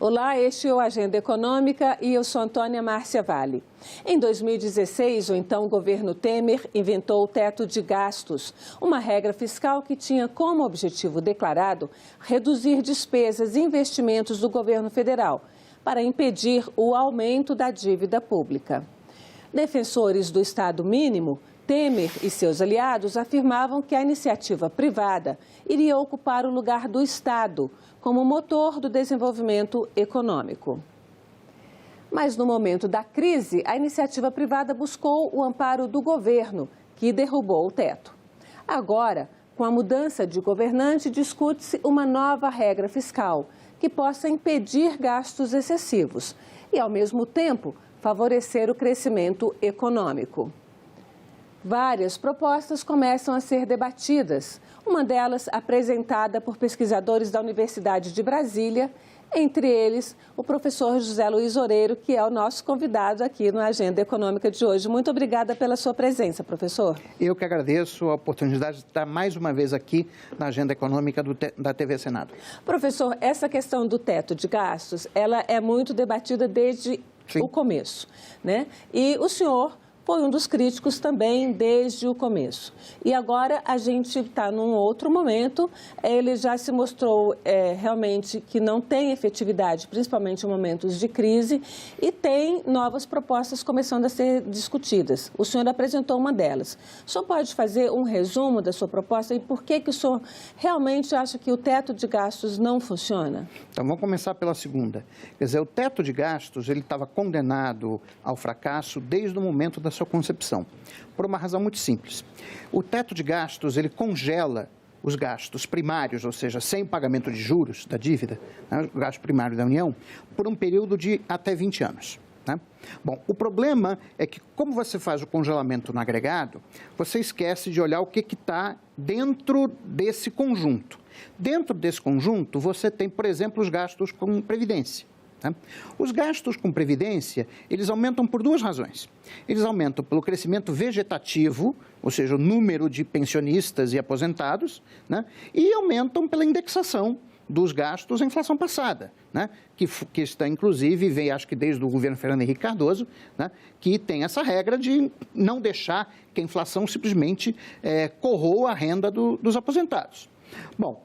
Olá, este é o Agenda Econômica e eu sou Antônia Márcia Vale. Em 2016, o então governo Temer inventou o teto de gastos, uma regra fiscal que tinha como objetivo declarado reduzir despesas e investimentos do governo federal para impedir o aumento da dívida pública. Defensores do Estado mínimo, Temer e seus aliados afirmavam que a iniciativa privada iria ocupar o lugar do Estado como motor do desenvolvimento econômico. Mas no momento da crise, a iniciativa privada buscou o amparo do governo, que derrubou o teto. Agora, com a mudança de governante, discute-se uma nova regra fiscal que possa impedir gastos excessivos e, ao mesmo tempo, favorecer o crescimento econômico. Várias propostas começam a ser debatidas, uma delas apresentada por pesquisadores da Universidade de Brasília, entre eles o professor José Luiz Oreiro, que é o nosso convidado aqui no Agenda Econômica de hoje. Muito obrigada pela sua presença, professor. Eu que agradeço a oportunidade de estar mais uma vez aqui na Agenda Econômica da TV Senado. Professor, essa questão do teto de gastos, ela é muito debatida desde o começo, né? E o senhor foi um dos críticos também desde o começo. E agora a gente está num outro momento, ele já se mostrou realmente que não tem efetividade, principalmente em momentos de crise, e tem novas propostas começando a ser discutidas. O senhor apresentou uma delas. O senhor pode fazer um resumo da sua proposta e por que o senhor realmente acha que o teto de gastos não funciona? Então, vamos começar pela segunda. Quer dizer, o teto de gastos, ele estava condenado ao fracasso desde o momento da sua concepção, por uma razão muito simples. O teto de gastos, ele congela os gastos primários, ou seja, sem o pagamento de juros da dívida, né, o gasto primário da União, por um período de até 20 anos. Né? Bom, o problema é que, como você faz o congelamento no agregado, você esquece de olhar o que está dentro desse conjunto. Dentro desse conjunto, você tem, por exemplo, os gastos com previdência. Os gastos com previdência, eles aumentam por duas razões. Eles aumentam pelo crescimento vegetativo, ou seja, o número de pensionistas e aposentados, né? E aumentam pela indexação dos gastos à inflação passada, né? Que está, inclusive, vem, acho que desde o governo Fernando Henrique Cardoso, né? Que tem essa regra de não deixar que a inflação simplesmente corroa a renda dos aposentados. Bom,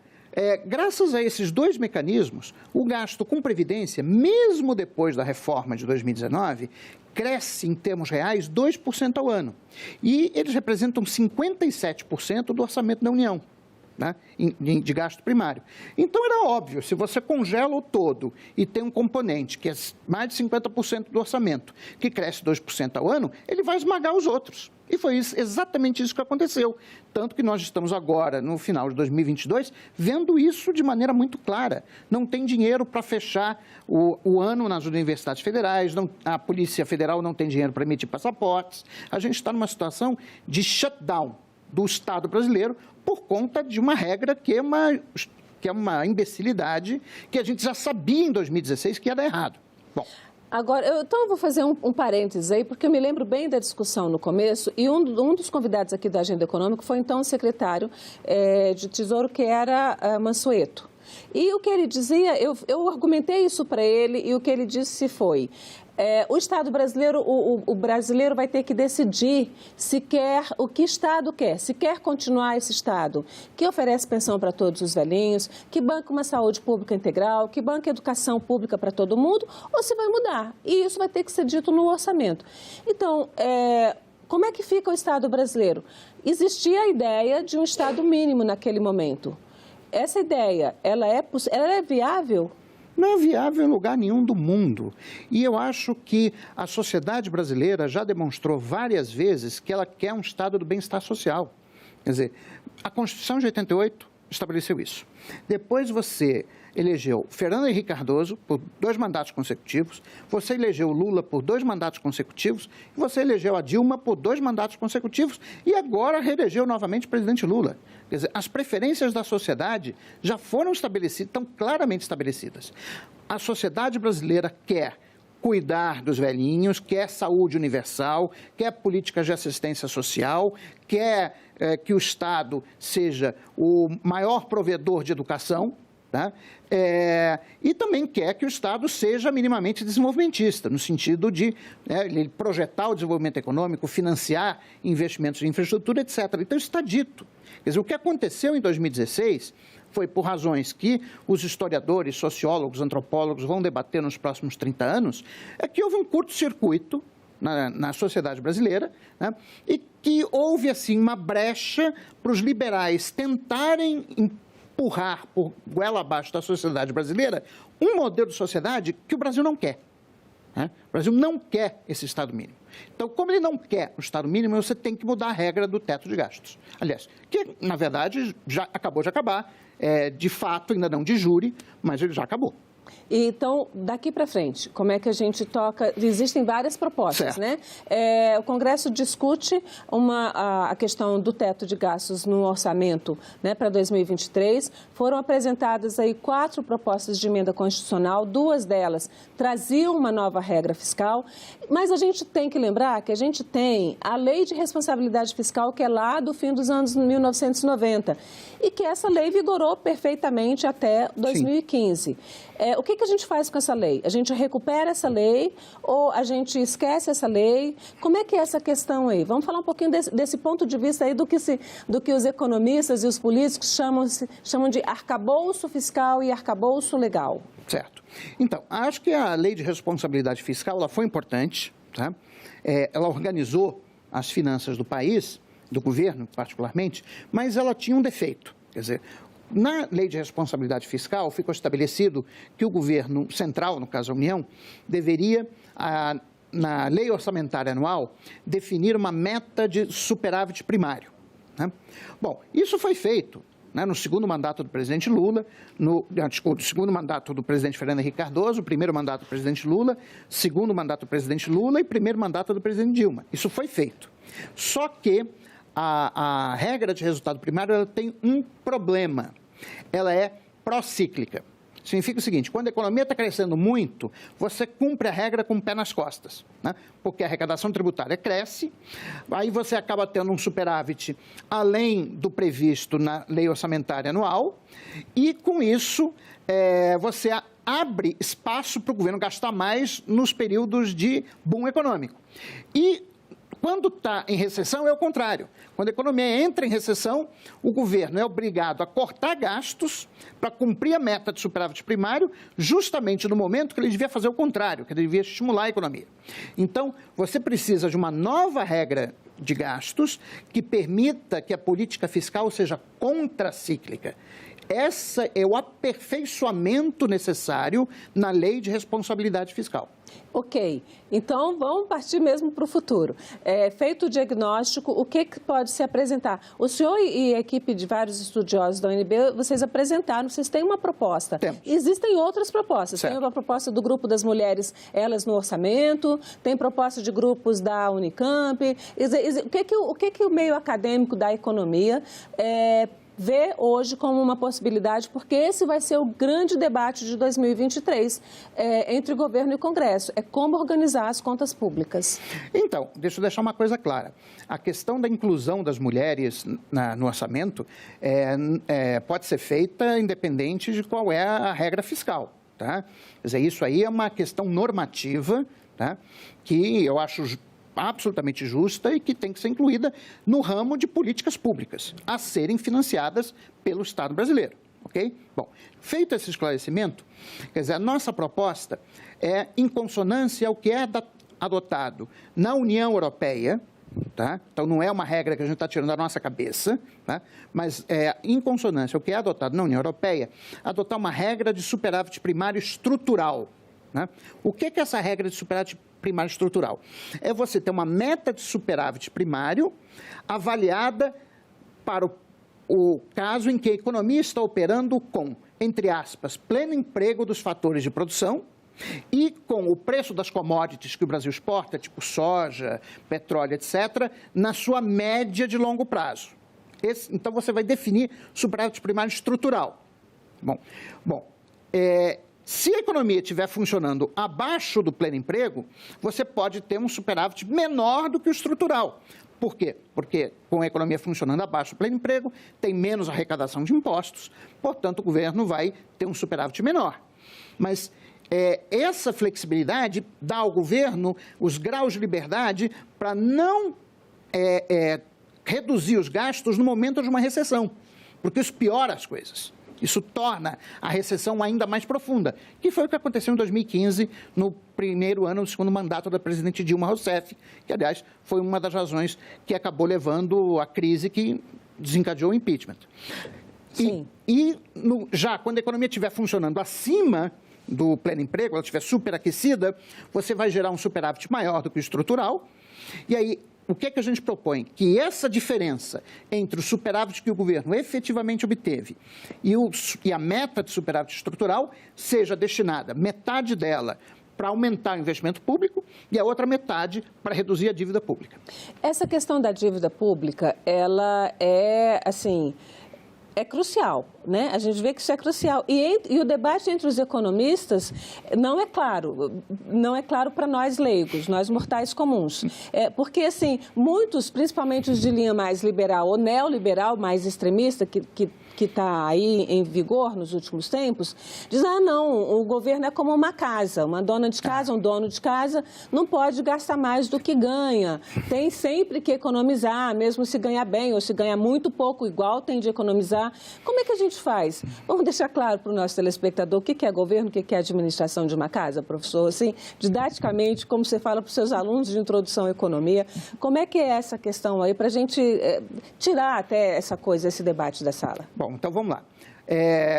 graças a esses dois mecanismos, o gasto com previdência, mesmo depois da reforma de 2019, cresce em termos reais 2% ao ano. E eles representam 57% do orçamento da União, né, de gasto primário. Então, era óbvio, se você congela o todo e tem um componente que é mais de 50% do orçamento, que cresce 2% ao ano, ele vai esmagar os outros. E foi exatamente isso que aconteceu. Tanto que nós estamos agora, no final de 2022, vendo isso de maneira muito clara. Não tem dinheiro para fechar o ano nas universidades federais, a Polícia Federal não tem dinheiro para emitir passaportes. A gente está numa situação de shutdown do Estado brasileiro por conta de uma regra que é uma imbecilidade que a gente já sabia em 2016 que ia dar errado. Bom. Agora, então eu vou fazer um parênteses aí, porque eu me lembro bem da discussão no começo, e um dos convidados aqui da Agenda Econômica foi então o secretário de Tesouro, que era Mansueto. E o que ele dizia, eu argumentei isso para ele, e o que ele disse foi: o Estado brasileiro, o brasileiro vai ter que decidir se quer, o que Estado quer, se quer continuar esse Estado que oferece pensão para todos os velhinhos, que banca uma saúde pública integral, que banca educação pública para todo mundo, ou se vai mudar. E isso vai ter que ser dito no orçamento. Então, como é que fica o Estado brasileiro? Existia a ideia de um Estado mínimo naquele momento. Essa ideia, ela é viável? Não é viável em lugar nenhum do mundo. E eu acho que a sociedade brasileira já demonstrou várias vezes que ela quer um estado do bem-estar social. Quer dizer, a Constituição de 88 estabeleceu isso. Depois você elegeu Fernando Henrique Cardoso por 2 mandatos consecutivos, você elegeu Lula por 2 mandatos consecutivos, e você elegeu a Dilma por 2 mandatos consecutivos, e agora reelegeu novamente o presidente Lula. Quer dizer, as preferências da sociedade já foram estabelecidas, estão claramente estabelecidas. A sociedade brasileira quer cuidar dos velhinhos, quer saúde universal, quer políticas de assistência social, quer que o Estado seja o maior provedor de educação, Tá? E também quer que o Estado seja minimamente desenvolvimentista, no sentido de ele projetar o desenvolvimento econômico, financiar investimentos em infraestrutura, etc. Então, isso está dito. Quer dizer, o que aconteceu em 2016 foi por razões que os historiadores, sociólogos, antropólogos vão debater nos próximos 30 anos, é que houve um curto-circuito na sociedade brasileira, né, e que houve, assim, uma brecha para os liberais tentarem empurrar por goela abaixo da sociedade brasileira um modelo de sociedade que o Brasil não quer. Né? O Brasil não quer esse Estado mínimo. Então, como ele não quer o Estado mínimo, você tem que mudar a regra do teto de gastos. Aliás, que, na verdade, já acabou de acabar, de fato, ainda não de jure, mas ele já acabou. Então, daqui para frente, como é que a gente toca? Existem várias propostas, certo, né? O Congresso discute a questão do teto de gastos no orçamento, né, para 2023. Foram apresentadas aí 4 propostas de emenda constitucional, 2 delas traziam uma nova regra fiscal, mas a gente tem que lembrar que a gente tem a Lei de Responsabilidade Fiscal, que é lá do fim dos anos 1990, e que essa lei vigorou perfeitamente até 2015. O que a gente faz com essa lei? A gente recupera essa lei ou a gente esquece essa lei? Como é que é essa questão aí? Vamos falar um pouquinho desse ponto de vista aí do que os economistas e os políticos chamam de arcabouço fiscal e arcabouço legal. Certo. Então, acho que a Lei de Responsabilidade Fiscal ela foi importante, tá? Ela organizou as finanças do país, do governo particularmente, mas ela tinha um defeito, quer dizer, na Lei de Responsabilidade Fiscal, ficou estabelecido que o governo central, no caso a União, deveria, na Lei Orçamentária Anual, definir uma meta de superávit primário. Né? Bom, isso foi feito, né, no segundo mandato do presidente Lula, no segundo mandato do presidente Fernando Henrique Cardoso, primeiro mandato do presidente Lula, segundo mandato do presidente Lula e primeiro mandato do presidente Dilma. Isso foi feito. Só que a regra de resultado primário ela tem um problema. Ela é procíclica. Significa o seguinte, quando a economia está crescendo muito, você cumpre a regra com o pé nas costas, né? Porque a arrecadação tributária cresce, aí você acaba tendo um superávit além do previsto na lei orçamentária anual, e com isso você abre espaço para o governo gastar mais nos períodos de boom econômico. E quando está em recessão, é o contrário. Quando a economia entra em recessão, o governo é obrigado a cortar gastos para cumprir a meta de superávit primário, justamente no momento que ele devia fazer o contrário, que ele devia estimular a economia. Então, você precisa de uma nova regra de gastos que permita que a política fiscal seja contracíclica. Esse é o aperfeiçoamento necessário na Lei de Responsabilidade Fiscal. Ok, então vamos partir mesmo para o futuro. Feito o diagnóstico, o que pode se apresentar? O senhor e a equipe de vários estudiosos da UNB, vocês apresentaram, vocês têm uma proposta. Temos. Existem outras propostas. Certo. Tem uma proposta do Grupo das Mulheres, Elas no Orçamento, tem proposta de grupos da Unicamp. O que o meio acadêmico da economia vê hoje como uma possibilidade, porque esse vai ser o grande debate de 2023 entre governo e Congresso, é como organizar as contas públicas. Então, deixa eu deixar uma coisa clara. A questão da inclusão das mulheres no orçamento pode ser feita independente de qual é a regra fiscal. Tá? Quer dizer, isso aí é uma questão normativa, tá? Que eu acho absolutamente justa e que tem que ser incluída no ramo de políticas públicas a serem financiadas pelo Estado brasileiro, ok? Bom, feito esse esclarecimento, quer dizer, a nossa proposta é em consonância ao que é adotado na União Europeia, tá? Então, não é uma regra que a gente está tirando da nossa cabeça, tá? Mas em consonância ao que é adotado na União Europeia, adotar uma regra de superávit primário estrutural. Né? O que é essa regra de superávit primário estrutural? É você ter uma meta de superávit primário avaliada para o caso em que a economia está operando com, entre aspas, pleno emprego dos fatores de produção e com o preço das commodities que o Brasil exporta, tipo soja, petróleo, etc., na sua média de longo prazo. Então, você vai definir superávit primário estrutural. Bom, Se a economia estiver funcionando abaixo do pleno emprego, você pode ter um superávit menor do que o estrutural. Por quê? Porque com a economia funcionando abaixo do pleno emprego, tem menos arrecadação de impostos, portanto, o governo vai ter um superávit menor. Mas essa flexibilidade dá ao governo os graus de liberdade para não reduzir os gastos no momento de uma recessão, porque isso piora as coisas. Isso torna a recessão ainda mais profunda, que foi o que aconteceu em 2015, no primeiro ano do segundo mandato da presidente Dilma Rousseff, que, aliás, foi uma das razões que acabou levando à crise que desencadeou o impeachment. Sim. Já quando a economia estiver funcionando acima do pleno emprego, ela estiver superaquecida, você vai gerar um superávit maior do que o estrutural, e aí o que é que a gente propõe? Que essa diferença entre o superávit que o governo efetivamente obteve e a meta de superávit estrutural seja destinada, metade dela, para aumentar o investimento público e a outra metade para reduzir a dívida pública. Essa questão da dívida pública, ela é, assim, é crucial, né? A gente vê que isso é crucial. E o debate entre os economistas não é claro para nós leigos, nós mortais comuns. Porque, assim, muitos, principalmente os de linha mais liberal ou neoliberal, mais extremista, que está aí em vigor nos últimos tempos, diz, não, o governo é como uma casa, uma dona de casa, um dono de casa, não pode gastar mais do que ganha, tem sempre que economizar, mesmo se ganhar bem ou se ganhar muito pouco, igual tem de economizar. Como é que a gente faz? Vamos deixar claro para o nosso telespectador o que é governo, o que é administração de uma casa, professor, assim, didaticamente, como você fala para os seus alunos de introdução à economia, como é que é essa questão aí para a gente tirar até essa coisa, esse debate da sala? Bom, então vamos lá.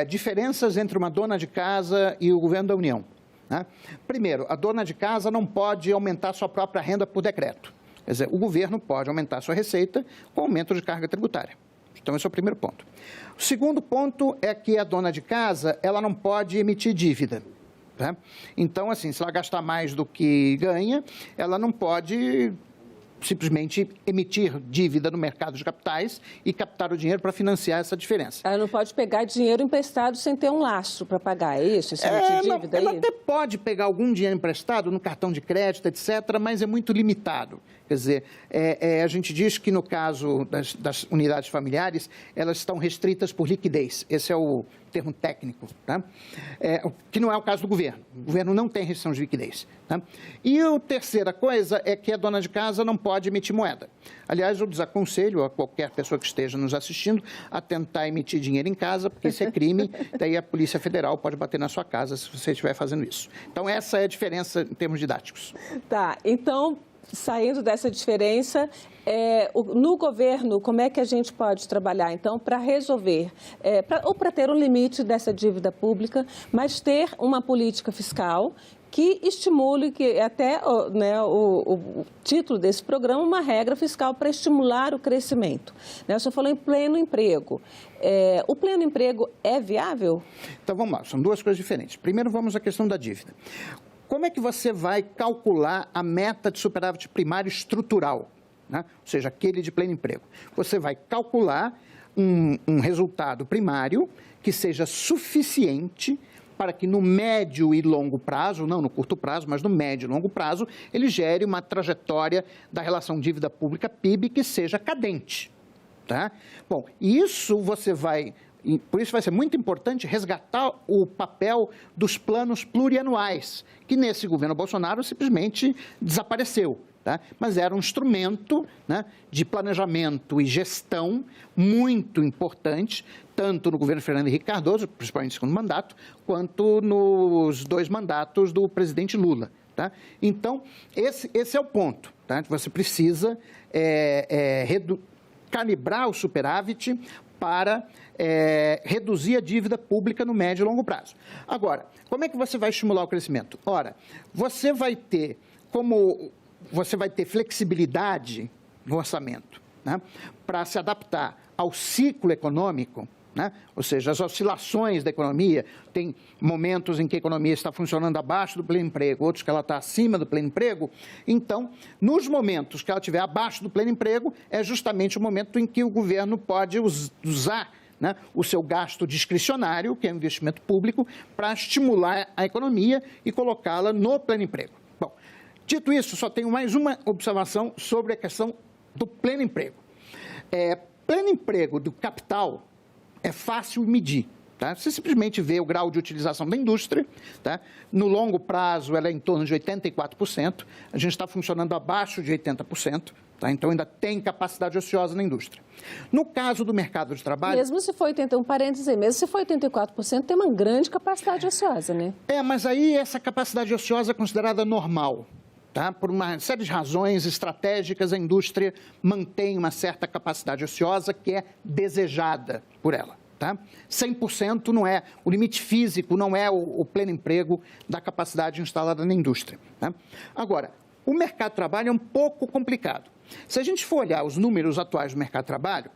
Diferenças entre uma dona de casa e o governo da União, né? Primeiro, a dona de casa não pode aumentar sua própria renda por decreto. Quer dizer, o governo pode aumentar sua receita com aumento de carga tributária. Então, esse é o primeiro ponto. O segundo ponto é que a dona de casa, ela não pode emitir dívida, tá? Então, assim, se ela gastar mais do que ganha, ela não pode simplesmente emitir dívida no mercado de capitais e captar o dinheiro para financiar essa diferença. Ela não pode pegar dinheiro emprestado sem ter um lastro para pagar, é isso? Esse emitir dívida ela até pode pegar algum dinheiro emprestado no cartão de crédito, etc., mas é muito limitado. Quer dizer, a gente diz que no caso das unidades familiares, elas estão restritas por liquidez. Esse é o termo técnico, tá? Que não é o caso do governo. O governo não tem restrição de liquidez, tá? E a terceira coisa é que a dona de casa não pode emitir moeda. Aliás, eu desaconselho a qualquer pessoa que esteja nos assistindo a tentar emitir dinheiro em casa, porque isso é crime, daí a Polícia Federal pode bater na sua casa se você estiver fazendo isso. Então, essa é a diferença em termos didáticos. Tá, então, saindo dessa diferença, no governo, como é que a gente pode trabalhar, então, para resolver, ou para ter um limite dessa dívida pública, mas ter uma política fiscal que estimule, que até o título desse programa, uma regra fiscal para estimular o crescimento. O senhor falou em pleno emprego. O pleno emprego é viável? Então, vamos lá, são duas coisas diferentes. Primeiro, vamos à questão da dívida. Como é que você vai calcular a meta de superávit primário estrutural, né? Ou seja, aquele de pleno emprego? Você vai calcular um resultado primário que seja suficiente para que no médio e longo prazo, não no curto prazo, mas no médio e longo prazo, ele gere uma trajetória da relação dívida pública-PIB que seja cadente, tá? Bom, isso você vai... E por isso vai ser muito importante resgatar o papel dos planos plurianuais, que nesse governo Bolsonaro simplesmente desapareceu, tá? Mas era um instrumento, né, de planejamento e gestão muito importante, tanto no governo Fernando Henrique Cardoso, principalmente no segundo mandato, quanto nos 2 mandatos do presidente Lula, tá? Então, esse é o ponto, tá? Você precisa calibrar o superávit para reduzir a dívida pública no médio e longo prazo. Agora, como é que você vai estimular o crescimento? Ora, você vai ter flexibilidade no orçamento, né, para se adaptar ao ciclo econômico, né? Ou seja, as oscilações da economia, tem momentos em que a economia está funcionando abaixo do pleno emprego, outros que ela está acima do pleno emprego. Então, nos momentos que ela estiver abaixo do pleno emprego, é justamente o momento em que o governo pode usar né, o seu gasto discricionário, que é o investimento público, para estimular a economia e colocá-la no pleno emprego. Bom, dito isso, só tenho mais uma observação sobre a questão do pleno emprego. Pleno emprego do capital é fácil medir. Tá? Você simplesmente vê o grau de utilização da indústria, tá? No longo prazo ela é em torno de 84%, a gente está funcionando abaixo de 80%, tá? Então ainda tem capacidade ociosa na indústria. No caso do mercado de trabalho... Mesmo se for 84%, tem uma grande capacidade ociosa, né? Mas aí essa capacidade ociosa é considerada normal. Tá? Por uma série de razões estratégicas, a indústria mantém uma certa capacidade ociosa que é desejada por ela. Tá? 100% não é, o limite físico não é o pleno emprego da capacidade instalada na indústria. Tá? Agora, o mercado de trabalho é um pouco complicado. Se a gente for olhar os números atuais do mercado de trabalho,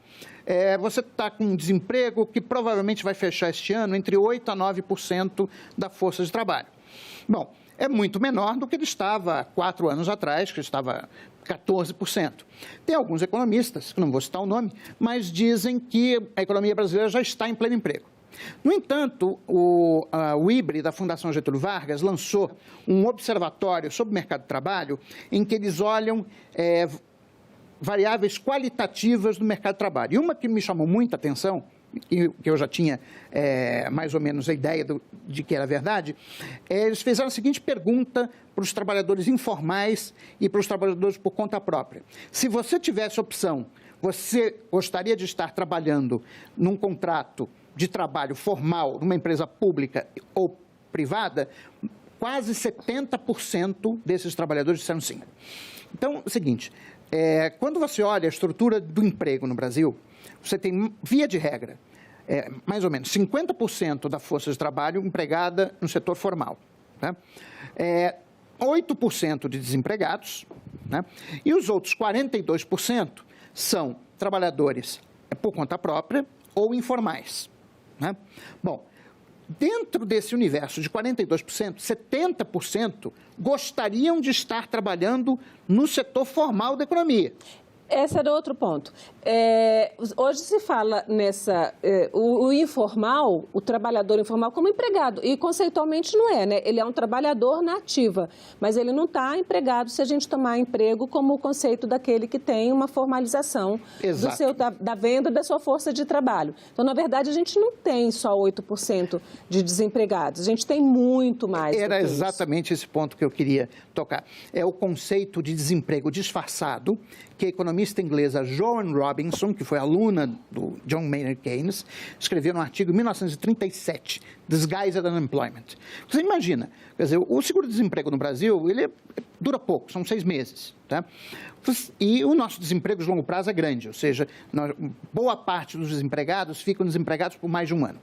você está com um desemprego que provavelmente vai fechar este ano entre 8% a 9% da força de trabalho. Bom, é muito menor do que ele estava 4 anos atrás, que estava 14%. Tem alguns economistas, que não vou citar o nome, mas dizem que a economia brasileira já está em pleno emprego. No entanto, o IBRE, da Fundação Getúlio Vargas, lançou um observatório sobre o mercado de trabalho em que eles olham variáveis qualitativas do mercado de trabalho. E uma que me chamou muita atenção, que eu já tinha mais ou menos a ideia de que era verdade, eles fizeram a seguinte pergunta para os trabalhadores informais e para os trabalhadores por conta própria. Se você tivesse opção, você gostaria de estar trabalhando num contrato de trabalho formal numa empresa pública ou privada? Quase 70% desses trabalhadores disseram sim. Então, é o seguinte, quando você olha a estrutura do emprego no Brasil, você tem, via de regra, mais ou menos 50% da força de trabalho empregada no setor formal. Tá? 8% de desempregados, né? E os outros 42% são trabalhadores por conta própria ou informais. Né? Bom, dentro desse universo de 42%, 70% gostariam de estar trabalhando no setor formal da economia. Esse era outro ponto. Hoje se fala o informal, o trabalhador informal como empregado, e conceitualmente não é, né? Ele é um trabalhador na ativa, mas ele não está empregado se a gente tomar emprego como o conceito daquele que tem uma formalização da venda da sua força de trabalho. Então, na verdade, a gente não tem só 8% de desempregados, a gente tem muito mais. Era exatamente esse ponto que eu queria tocar. É o conceito de desemprego disfarçado, que a economista inglesa Joan Robinson, que foi aluna do John Maynard Keynes, escreveu no artigo em 1937, Disguised Unemployment. Você imagina, quer dizer, o seguro-desemprego no Brasil, ele dura pouco, são 6 meses, tá? E o nosso desemprego de longo prazo é grande, ou seja, boa parte dos desempregados ficam desempregados por mais de um ano.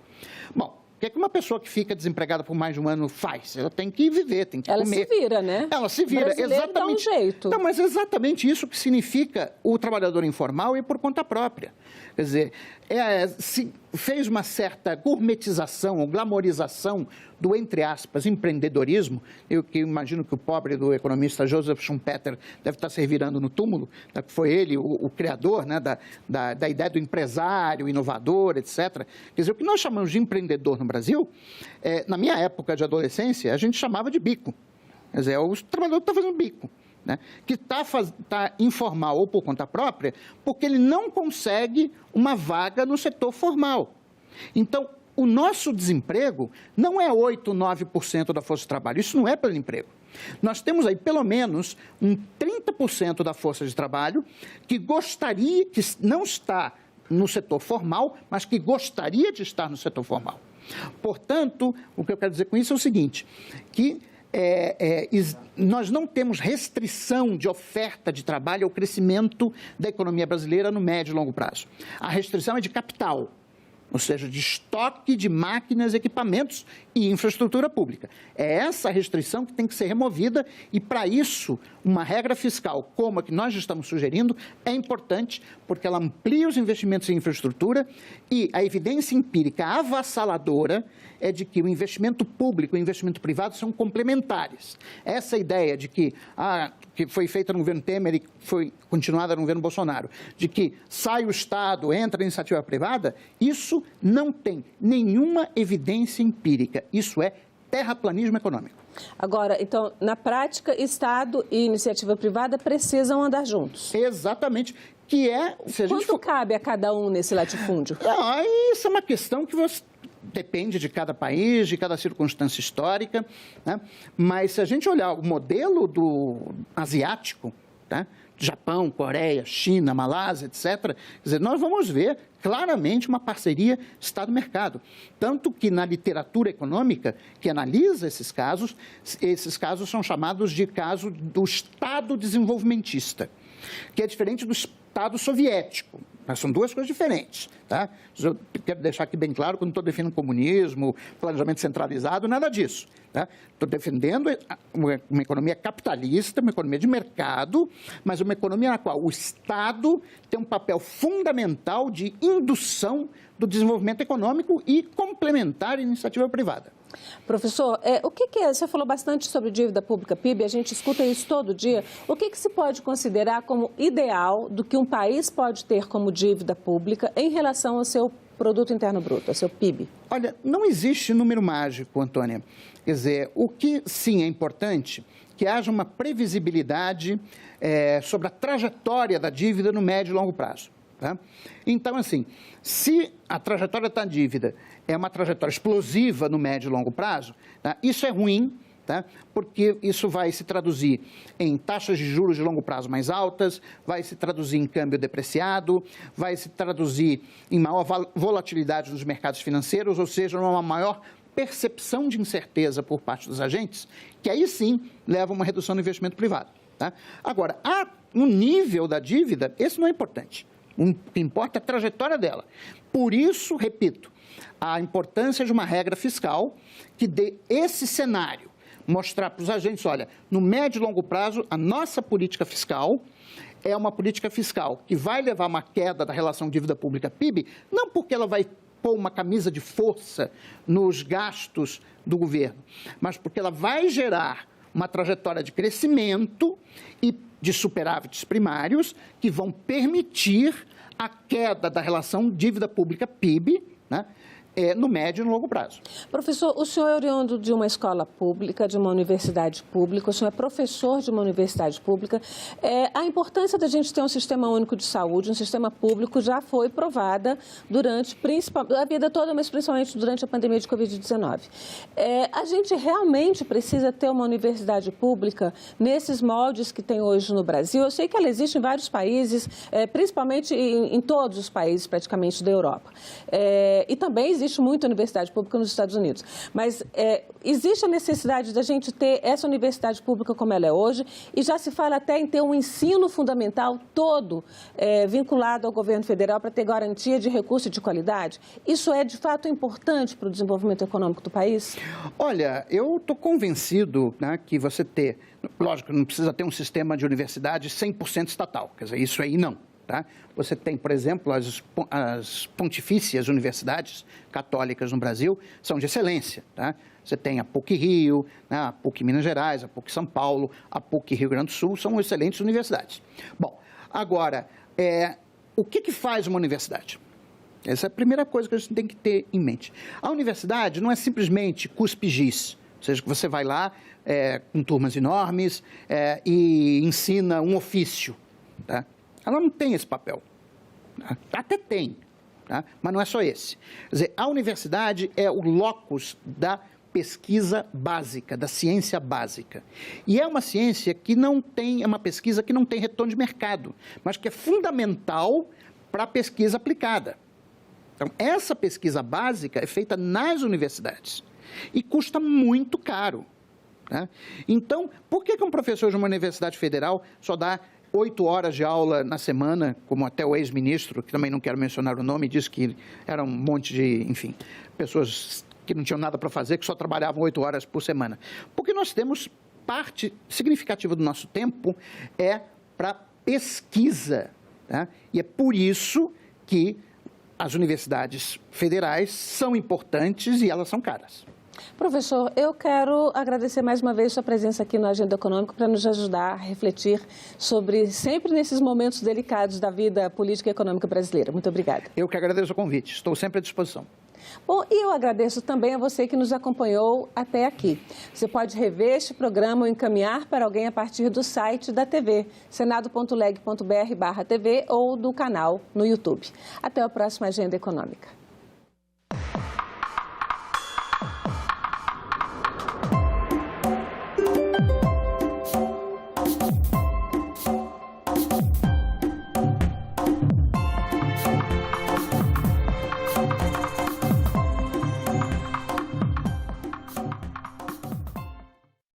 Bom, o que é que uma pessoa que fica desempregada por mais de um ano faz? Ela tem que viver, tem que comer. Ela se vira, né? Ela se vira, exatamente. Dá um jeito. Não, mas exatamente isso que significa o trabalhador informal e por conta própria. Quer dizer, se fez uma certa gourmetização ou glamorização do, entre aspas, empreendedorismo. Eu que imagino que o pobre do economista Joseph Schumpeter deve estar se revirando no túmulo, né? Foi ele o criador, né, da ideia do empresário, inovador, etc. Quer dizer, o que nós chamamos de empreendedor no Brasil, na minha época de adolescência, a gente chamava de bico. Quer dizer, o trabalhador que está fazendo bico, né? Que está informal ou por conta própria, porque ele não consegue uma vaga no setor formal. Então, o nosso desemprego não é 8, 9% da força de trabalho, isso não é pleno emprego. Nós temos aí pelo menos um 30% da força de trabalho que gostaria, que não está no setor formal, mas que gostaria de estar no setor formal. Portanto, o que eu quero dizer com isso é o seguinte, que nós não temos restrição de oferta de trabalho ao crescimento da economia brasileira no médio e longo prazo. A restrição é de capital, ou seja, de estoque de máquinas, equipamentos e infraestrutura pública. É essa restrição que tem que ser removida e, para isso, uma regra fiscal como a que nós estamos sugerindo é importante porque ela amplia os investimentos em infraestrutura e a evidência empírica avassaladora é de que o investimento público e o investimento privado são complementares. Essa ideia de que que foi feita no governo Temer e foi continuada no governo Bolsonaro, de que sai o Estado, entra a iniciativa privada, isso não tem nenhuma evidência empírica. Isso é terraplanismo econômico. Agora, então, na prática, Estado e iniciativa privada precisam andar juntos. Exatamente. Que é... Quanto cabe a cada um nesse latifúndio? Não, isso é uma questão que depende de cada país, de cada circunstância histórica, né? Mas se a gente olhar o modelo asiático, tá? Japão, Coreia, China, Malásia, etc., quer dizer, nós vamos ver claramente uma parceria Estado-mercado. Tanto que na literatura econômica que analisa esses casos são chamados de caso do Estado desenvolvimentista, que é diferente do Estado soviético. Mas são duas coisas diferentes, tá? Eu quero deixar aqui bem claro que eu não estou defendendo comunismo, planejamento centralizado, nada disso, tá? Estou defendendo uma economia capitalista, uma economia de mercado, mas uma economia na qual o Estado tem um papel fundamental de indução do desenvolvimento econômico e complementar a iniciativa privada. Professor, o que é? Você falou bastante sobre dívida pública PIB, a gente escuta isso todo dia. O que se pode considerar como ideal do que um país pode ter como dívida pública em relação ao seu produto interno bruto, ao seu PIB? Olha, não existe número mágico, Antônia. Quer dizer, o que sim é importante que haja uma previsibilidade sobre a trajetória da dívida no médio e longo prazo. Tá? Então, assim, se a trajetória da dívida é uma trajetória explosiva no médio e longo prazo, tá? Isso é ruim, tá? Porque isso vai se traduzir em taxas de juros de longo prazo mais altas, vai se traduzir em câmbio depreciado, vai se traduzir em maior volatilidade nos mercados financeiros, ou seja, uma maior percepção de incerteza por parte dos agentes, que aí sim leva a uma redução do investimento privado. Tá? Agora, o nível da dívida, esse não é importante. O que importa é a trajetória dela. Por isso, repito, a importância de uma regra fiscal que dê esse cenário, mostrar para os agentes, olha, no médio e longo prazo, a nossa política fiscal é uma política fiscal que vai levar a uma queda da relação dívida pública-PIB, não porque ela vai pôr uma camisa de força nos gastos do governo, mas porque ela vai gerar uma trajetória de crescimento e de superávites primários que vão permitir a queda da relação dívida pública-PIB, né, no médio e no longo prazo. Professor, o senhor é oriundo de uma escola pública, de uma universidade pública, o senhor é professor de uma universidade pública. A importância da gente ter um sistema único de saúde, um sistema público, já foi provada durante a vida toda, mas principalmente durante a pandemia de Covid-19. A gente realmente precisa ter uma universidade pública nesses moldes que tem hoje no Brasil. Eu sei que ela existe em vários países, principalmente em todos os países praticamente da Europa. E também existe muita universidade pública nos Estados Unidos, mas existe a necessidade da gente ter essa universidade pública como ela é hoje e já se fala até em ter um ensino fundamental todo vinculado ao governo federal para ter garantia de recurso e de qualidade. Isso é, de fato, importante para o desenvolvimento econômico do país? Olha, eu estou convencido, né, que você lógico, não precisa ter um sistema de universidade 100% estatal, quer dizer, isso aí não. Tá? Você tem, por exemplo, as pontifícias universidades católicas no Brasil são de excelência. Tá? Você tem a PUC-Rio, né, a PUC Minas Gerais, a PUC-São Paulo, a PUC-Rio Grande do Sul, são excelentes universidades. Bom, agora, o que faz uma universidade? Essa é a primeira coisa que a gente tem que ter em mente. A universidade não é simplesmente cuspe-giz, ou seja, que você vai lá com turmas enormes e ensina um ofício, tá? Ela não tem esse papel. Até tem, tá? Mas não é só esse. Quer dizer, a universidade é o locus da pesquisa básica, da ciência básica. E é uma ciência que é uma pesquisa que não tem retorno de mercado, mas que é fundamental para a pesquisa aplicada. Então, essa pesquisa básica é feita nas universidades e custa muito caro. Tá? Então, por que um professor de uma universidade federal só dá 8 horas de aula na semana, como até o ex-ministro, que também não quero mencionar o nome, disse que era um monte de, enfim, pessoas que não tinham nada para fazer, que só trabalhavam 8 horas por semana? Porque nós temos parte significativa do nosso tempo para pesquisa, tá? E é por isso que as universidades federais são importantes e elas são caras. Professor, eu quero agradecer mais uma vez sua presença aqui no Agenda Econômica para nos ajudar a refletir sobre, sempre nesses momentos delicados da vida política e econômica brasileira. Muito obrigada. Eu que agradeço o convite, estou sempre à disposição. Bom, e eu agradeço também a você que nos acompanhou até aqui. Você pode rever este programa ou encaminhar para alguém a partir do site da TV, senado.leg.br/TV ou do canal no YouTube. Até a próxima Agenda Econômica.